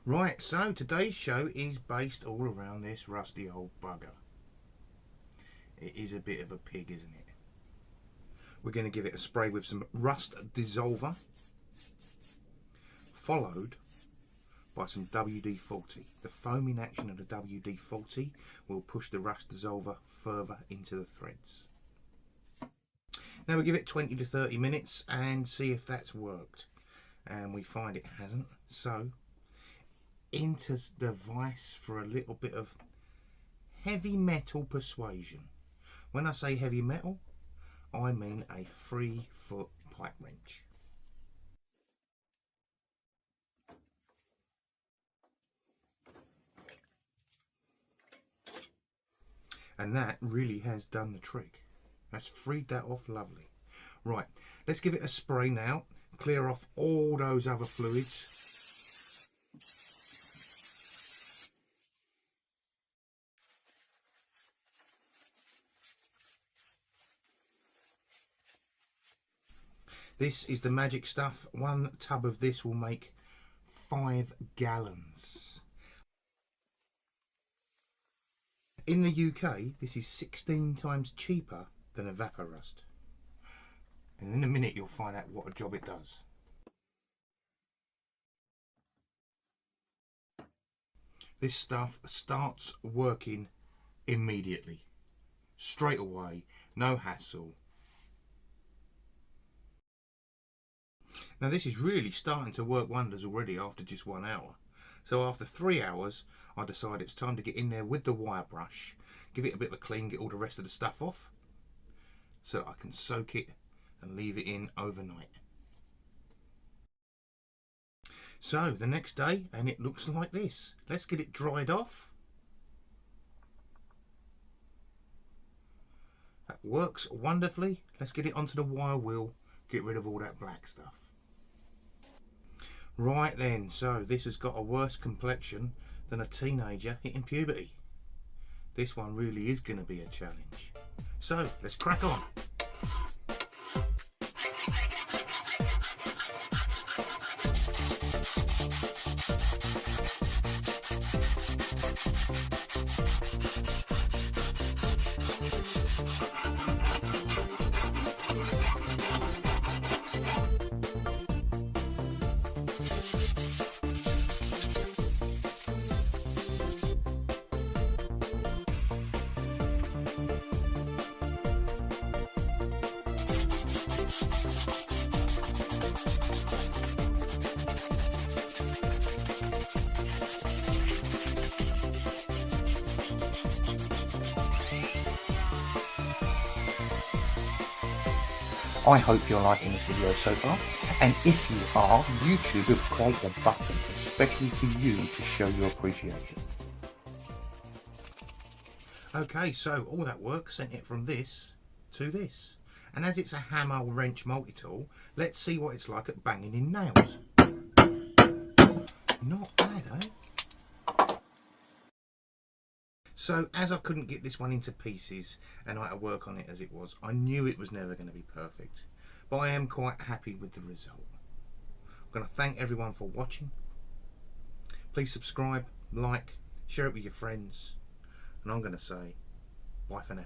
Right, so today's show is based all around this rusty old bugger. It is a bit of a pig, isn't it? We're going to give it a spray with some rust dissolver, followed by some WD-40. The foaming action of the WD-40 will push the rust dissolver further into the threads. Now we'll give it 20 to 30 minutes and see if that's worked. And we find it hasn't. So into the vise for a little bit of heavy metal persuasion. When I say heavy metal, I mean a 3-foot pipe wrench. And that really has done the trick. That's freed that off lovely. Right, let's give it a spray now. Clear off all those other fluids. This is the magic stuff. One tub of this will make 5 gallons. In the UK, this is 16 times cheaper than a vapor rust. And in a minute you'll find out what a job it does. This stuff starts working immediately. Straight away, no hassle. Now this is really starting to work wonders already after just 1 hour. So after 3 hours, I decided it's time to get in there with the wire brush, give it a bit of a clean, get all the rest of the stuff off, so that I can soak it and leave it in overnight. So the next day, and it looks like this. Let's get it dried off. That works wonderfully. Let's get it onto the wire wheel, get rid of all that black stuff. Right then, so this has got a worse complexion than a teenager hitting puberty. This one really is going to be a challenge. So let's crack on. I hope you're liking this video so far, and if you are, YouTube have created a button especially for you to show your appreciation. Okay, so all that work sent it from this to this, and as it's a hammer wrench multi-tool, let's see what it's like at banging in nails. Not bad, eh? So as I couldn't get this one into pieces and I had to work on it as it was, I knew it was never going to be perfect, but I am quite happy with the result. I'm going to thank everyone for watching. Please subscribe, like, share it with your friends, and I'm going to say bye for now.